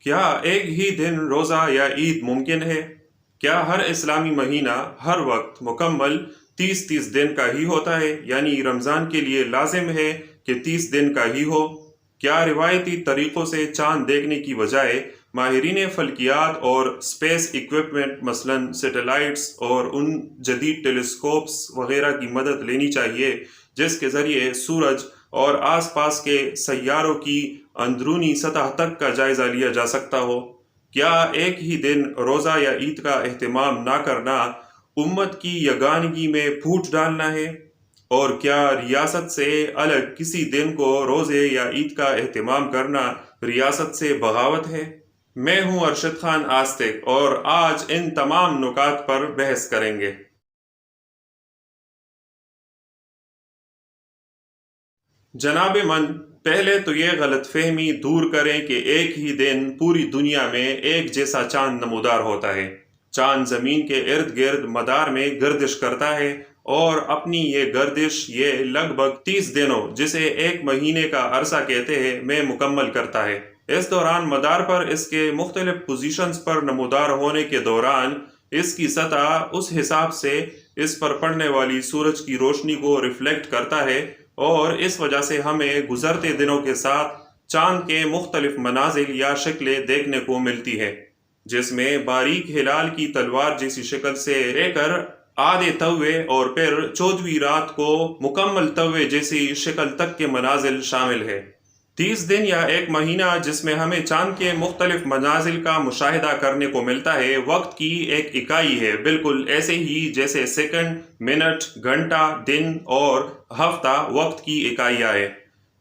کیا ایک ہی دن روزہ یا عید ممکن ہے؟ کیا ہر اسلامی مہینہ ہر وقت مکمل 30 دن کا ہی ہوتا ہے؟ یعنی رمضان کے لیے لازم ہے کہ 30 دن کا ہی ہو؟ کیا روایتی طریقوں سے چاند دیکھنے کی بجائے ماہرین فلکیات اور اسپیس اکوپمنٹ مثلاً سیٹلائٹس اور ان جدید ٹیلیسکوپس وغیرہ کی مدد لینی چاہیے جس کے ذریعے سورج اور آس پاس کے سیاروں کی اندرونی سطح تک کا جائزہ لیا جا سکتا ہو؟ کیا ایک ہی دن روزہ یا عید کا اہتمام نہ کرنا امت کی یگانگی میں پھوٹ ڈالنا ہے؟ اور کیا ریاست سے الگ کسی دن کو روزے یا عید کا اہتمام کرنا ریاست سے بغاوت ہے؟ میں ہوں ارشد خان آستک اور آج ان تمام نکات پر بحث کریں گے۔ جناب من، پہلے تو یہ غلط فہمی دور کریں کہ ایک ہی دن پوری دنیا میں ایک جیسا چاند نمودار ہوتا ہے۔ چاند زمین کے ارد گرد مدار میں گردش کرتا ہے اور اپنی یہ گردش یہ لگ بھگ 30 دنوں جسے ایک مہینے کا عرصہ کہتے ہیں میں مکمل کرتا ہے۔ اس دوران مدار پر اس کے مختلف پوزیشنز پر نمودار ہونے کے دوران اس کی سطح اس حساب سے اس پر پڑنے والی سورج کی روشنی کو ریفلیکٹ کرتا ہے اور اس وجہ سے ہمیں گزرتے دنوں کے ساتھ چاند کے مختلف منازل یا شکلیں دیکھنے کو ملتی ہے، جس میں باریک ہلال کی تلوار جیسی شکل سے لے کر آدھے توے اور پھر 14ویں رات کو مکمل توے جیسی شکل تک کے منازل شامل ہے۔ 30 دن یا ایک مہینہ جس میں ہمیں چاند کے مختلف منازل کا مشاہدہ کرنے کو ملتا ہے وقت کی ایک اکائی ہے، بالکل ایسے ہی جیسے سیکنڈ، منٹ، گھنٹہ، دن اور ہفتہ وقت کی اکائیاں ہیں۔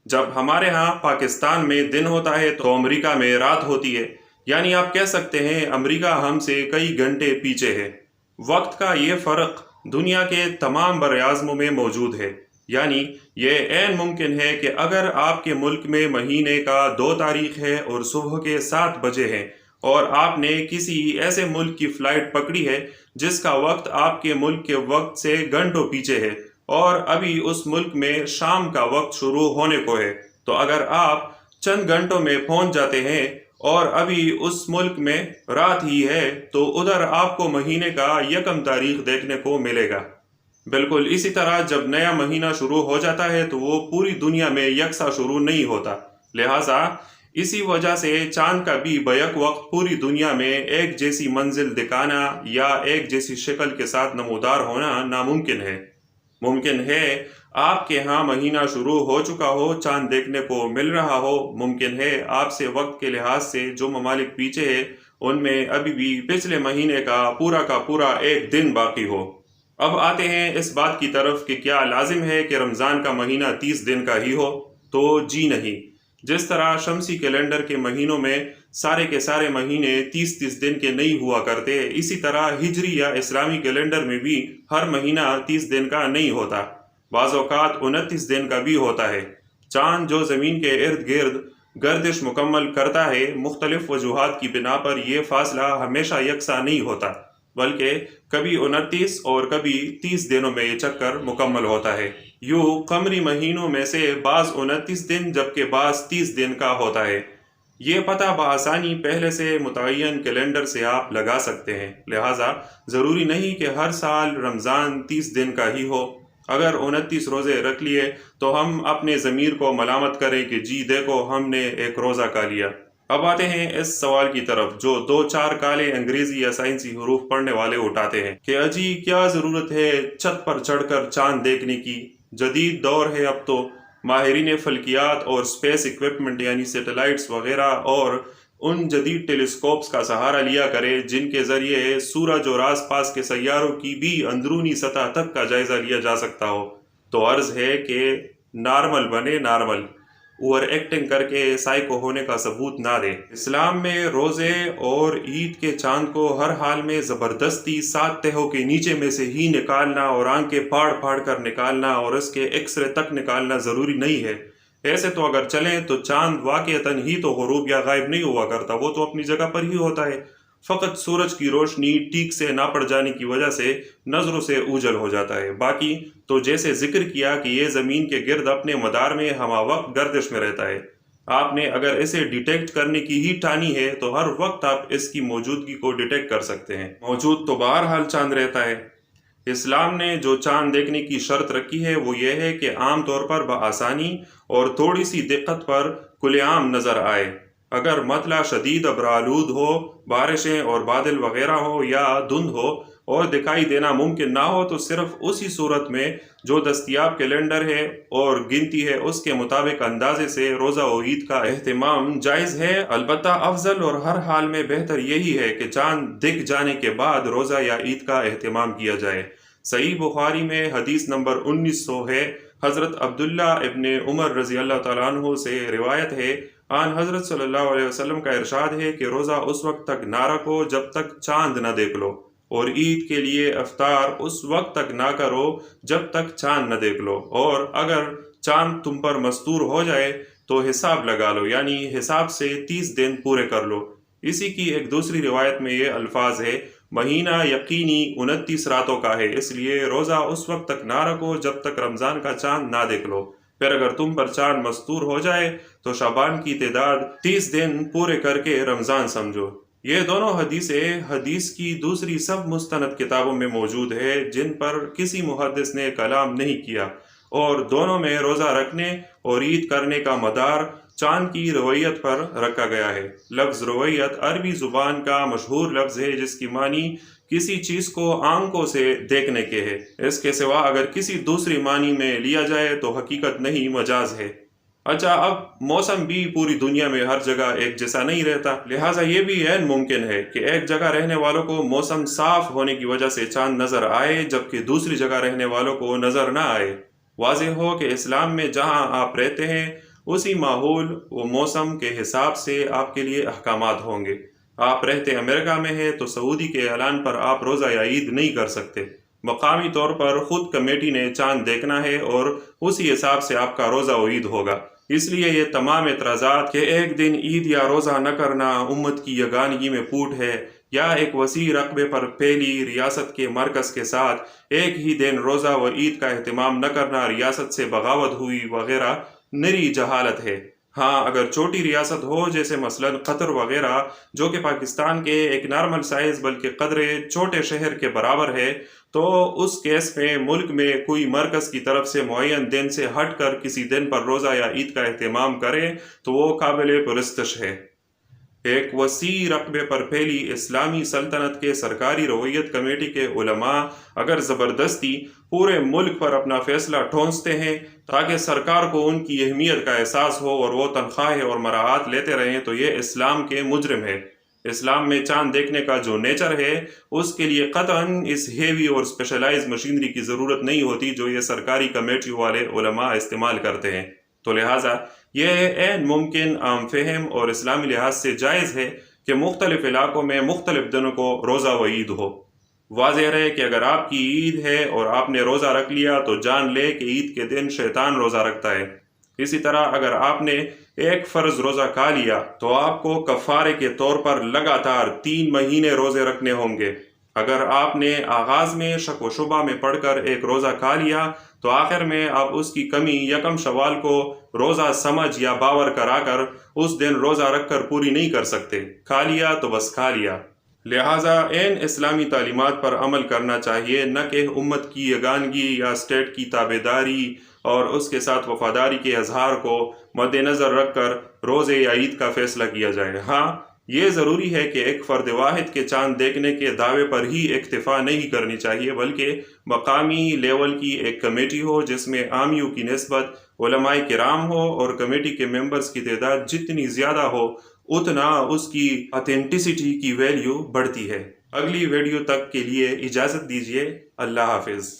جب ہمارے ہاں پاکستان میں دن ہوتا ہے تو امریکہ میں رات ہوتی ہے، یعنی آپ کہہ سکتے ہیں امریکہ ہم سے کئی گھنٹے پیچھے ہے۔ وقت کا یہ فرق دنیا کے تمام براعظموں میں موجود ہے، یعنی یہ عین ممکن ہے کہ اگر آپ کے ملک میں مہینے کا 2 تاریخ ہے اور صبح کے 7 بجے ہیں اور آپ نے کسی ایسے ملک کی فلائٹ پکڑی ہے جس کا وقت آپ کے ملک کے وقت سے گھنٹوں پیچھے ہے اور ابھی اس ملک میں شام کا وقت شروع ہونے کو ہے، تو اگر آپ چند گھنٹوں میں پہنچ جاتے ہیں اور ابھی اس ملک میں رات ہی ہے تو ادھر آپ کو مہینے کا 1 تاریخ دیکھنے کو ملے گا۔ بالکل اسی طرح جب نیا مہینہ شروع ہو جاتا ہے تو وہ پوری دنیا میں یکساں شروع نہیں ہوتا، لہٰذا اسی وجہ سے چاند کا بھی بیک وقت پوری دنیا میں ایک جیسی منزل دکھانا یا ایک جیسی شکل کے ساتھ نمودار ہونا ناممکن ہے۔ ممکن ہے آپ کے ہاں مہینہ شروع ہو چکا ہو، چاند دیکھنے کو مل رہا ہو، ممکن ہے آپ سے وقت کے لحاظ سے جو ممالک پیچھے ہیں ان میں ابھی بھی پچھلے مہینے کا پورا ایک دن باقی ہو۔ اب آتے ہیں اس بات کی طرف کہ کیا لازم ہے کہ رمضان کا مہینہ 30 دن کا ہی ہو؟ تو جی نہیں۔ جس طرح شمسی کیلنڈر کے مہینوں میں سارے کے سارے مہینے 30 دن کے نہیں ہوا کرتے، اسی طرح ہجری یا اسلامی کیلنڈر میں بھی ہر مہینہ 30 دن کا نہیں ہوتا، بعض اوقات 29 دن کا بھی ہوتا ہے۔ چاند جو زمین کے ارد گرد گردش مکمل کرتا ہے، مختلف وجوہات کی بنا پر یہ فاصلہ ہمیشہ یکساں نہیں ہوتا، بلکہ کبھی 29 اور کبھی 30 دنوں میں یہ چکر مکمل ہوتا ہے۔ یوں قمری مہینوں میں سے بعض 29 دن جبکہ بعض 30 دن کا ہوتا ہے۔ یہ پتہ بآسانی پہلے سے متعین کیلنڈر سے آپ لگا سکتے ہیں، لہٰذا ضروری نہیں کہ ہر سال رمضان 30 دن کا ہی ہو۔ اگر 29 روزے رکھ لیے تو ہم اپنے ضمیر کو ملامت کریں کہ جی دیکھو ہم نے ایک روزہ کا لیا۔ اب آتے ہیں اس سوال کی طرف جو 2-4 کالے انگریزی یا سائنسی حروف پڑھنے والے اٹھاتے ہیں کہ اجی کیا ضرورت ہے چھت پر چڑھ کر چاند دیکھنے کی؟ جدید دور ہے اب تو، ماہرین فلکیات اور اسپیس اکوپمنٹ یعنی سیٹلائٹس وغیرہ اور ان جدید ٹیلیسکوپس کا سہارا لیا کرے جن کے ذریعے سورج اور آس پاس کے سیاروں کی بھی اندرونی سطح تک کا جائزہ لیا جا سکتا ہو۔ تو عرض ہے کہ نارمل بنے، نارمل اوور ایکٹنگ کر کے سائیکو ہونے کا ثبوت نہ دے۔ اسلام میں روزے اور عید کے چاند کو ہر حال میں زبردستی 7 تہوں کے نیچے میں سے ہی نکالنا اور آنکھیں پھاڑ پھاڑ کر نکالنا اور اس کے ایکس رے تک نکالنا ضروری نہیں ہے۔ ایسے تو اگر چلیں تو چاند واقعتاً ہی تو غروب یا غائب نہیں ہوا کرتا، وہ تو اپنی جگہ پر ہی ہوتا ہے، فقط سورج کی روشنی ٹھیک سے نہ پڑ جانے کی وجہ سے نظروں سے اوجھل ہو جاتا ہے۔ باقی تو جیسے ذکر کیا کہ یہ زمین کے گرد اپنے مدار میں ہمہ وقت گردش میں رہتا ہے، آپ نے اگر اسے ڈیٹیکٹ کرنے کی ہی ٹھانی ہے تو ہر وقت آپ اس کی موجودگی کو ڈیٹیکٹ کر سکتے ہیں۔ موجود تو بہرحال چاند رہتا ہے۔ اسلام نے جو چاند دیکھنے کی شرط رکھی ہے وہ یہ ہے کہ عام طور پر بآسانی اور تھوڑی سی دقت پر کھلے عام نظر آئے۔ اگر مطلع شدید ابرآلود ہو، بارشیں اور بادل وغیرہ ہو یا دھند ہو اور دکھائی دینا ممکن نہ ہو تو صرف اسی صورت میں جو دستیاب کیلنڈر ہے اور گنتی ہے اس کے مطابق اندازے سے روزہ و عید کا اہتمام جائز ہے۔ البتہ افضل اور ہر حال میں بہتر یہی ہے کہ چاند دکھ جانے کے بعد روزہ یا عید کا اہتمام کیا جائے۔ صحیح بخاری میں حدیث نمبر 1900 ہے۔ حضرت عبداللہ ابن عمر رضی اللہ تعالیٰ عنہ سے روایت ہے، آن حضرت صلی اللہ علیہ وسلم کا ارشاد ہے کہ روزہ اس وقت تک نہ رکھو جب تک چاند نہ دیکھ لو، اور عید کے لیے افطار اس وقت تک نہ کرو جب تک چاند نہ دیکھ لو، اور اگر چاند تم پر مستور ہو جائے تو حساب لگا لو، یعنی حساب سے 30 دن پورے کر لو۔ اسی کی ایک دوسری روایت میں یہ الفاظ ہے، مہینہ یقینی 29 راتوں کا ہے، اس لیے روزہ اس وقت تک نہ رکھو جب تک رمضان کا چاند نہ دیکھ لو، پھر اگر تم پر چاند مستور ہو جائے تو شعبان کی تعداد 30 دن پورے کر کے رمضان سمجھو۔ یہ دونوں حدیثیں حدیث کی دوسری سب مستند کتابوں میں موجود ہے جن پر کسی محدث نے کلام نہیں کیا، اور دونوں میں روزہ رکھنے اور عید کرنے کا مدار چاند کی رویت پر رکھا گیا ہے۔ لفظ رویت عربی زبان کا مشہور لفظ ہے جس کی معنی کسی چیز کو آنکھوں سے دیکھنے کے ہے۔ اس کے سوا اگر کسی دوسری معنی میں لیا جائے تو حقیقت نہیں، مجاز ہے۔ اچھا، اب موسم بھی پوری دنیا میں ہر جگہ ایک جیسا نہیں رہتا، لہٰذا یہ بھی عین ممکن ہے کہ ایک جگہ رہنے والوں کو موسم صاف ہونے کی وجہ سے چاند نظر آئے جبکہ دوسری جگہ رہنے والوں کو نظر نہ آئے۔ واضح ہو کہ اسلام میں جہاں آپ رہتے ہیں اسی ماحول و موسم کے حساب سے آپ کے لیے احکامات ہوں گے۔ آپ رہتے امریکہ میں ہیں تو سعودی کے اعلان پر آپ روزہ یا عید نہیں کر سکتے۔ مقامی طور پر خود کمیٹی نے چاند دیکھنا ہے اور اسی حساب سے آپ کا روزہ و عید ہوگا۔ اس لیے یہ تمام اعتراضات کہ ایک دن عید یا روزہ نہ کرنا امت کی یگانگی میں پھوٹ ہے، یا ایک وسیع رقبے پر پھیلی ریاست کے مرکز کے ساتھ ایک ہی دن روزہ و عید کا اہتمام نہ کرنا ریاست سے بغاوت ہوئی وغیرہ، نری جہالت ہے۔ ہاں، اگر چھوٹی ریاست ہو جیسے مثلا قطر وغیرہ جو کہ پاکستان کے ایک نارمل سائز بلکہ قدرے چھوٹے شہر کے برابر ہے، تو اس کیس میں ملک میں کوئی مرکز کی طرف سے معین دن سے ہٹ کر کسی دن پر روزہ یا عید کا اہتمام کرے تو وہ قابل پرستش ہے۔ ایک وسیع رقبے پر پھیلی اسلامی سلطنت کے سرکاری رویت کمیٹی کے علماء اگر زبردستی پورے ملک پر اپنا فیصلہ ٹھونستے ہیں تاکہ سرکار کو ان کی اہمیت کا احساس ہو اور وہ تنخواہیں اور مراعات لیتے رہیں تو یہ اسلام کے مجرم ہے۔ اسلام میں چاند دیکھنے کا جو نیچر ہے اس کے لیے قطعاً اس ہیوی اور اسپیشلائز مشینری کی ضرورت نہیں ہوتی جو یہ سرکاری کمیٹی والے علماء استعمال کرتے ہیں۔ تو لہٰذا یہ عین ممکن، عام فہم اور اسلامی لحاظ سے جائز ہے کہ مختلف علاقوں میں مختلف دنوں کو روزہ و عید ہو۔ واضح رہے کہ اگر آپ کی عید ہے اور آپ نے روزہ رکھ لیا تو جان لے کہ عید کے دن شیطان روزہ رکھتا ہے۔ اسی طرح اگر آپ نے ایک فرض روزہ کھا لیا تو آپ کو کفارے کے طور پر لگاتار 3 مہینے روزے رکھنے ہوں گے۔ اگر آپ نے آغاز میں شک و شبہ میں پڑھ کر ایک روزہ کھا لیا تو آخر میں آپ اس کی کمی یکم شوال کو روزہ سمجھ یا باور کرا کر اس دن روزہ رکھ کر پوری نہیں کر سکتے۔ کھا لیا تو بس کھا لیا۔ لہٰذا عین اسلامی تعلیمات پر عمل کرنا چاہیے، نہ کہ امت کی یگانگی یا اسٹیٹ کی تابعداری اور اس کے ساتھ وفاداری کے اظہار کو مد نظر رکھ کر روزے یا عید کا فیصلہ کیا جائے۔ ہاں، یہ ضروری ہے کہ ایک فرد واحد کے چاند دیکھنے کے دعوے پر ہی اکتفا نہیں کرنی چاہیے بلکہ مقامی لیول کی ایک کمیٹی ہو جس میں عامیوں کی نسبت علماء کرام ہو، اور کمیٹی کے ممبرز کی تعداد جتنی زیادہ ہو اتنا اس کی اتھینٹسٹی کی ویلیو بڑھتی ہے۔ اگلی ویڈیو تک کے لیے اجازت دیجیے۔ اللہ حافظ۔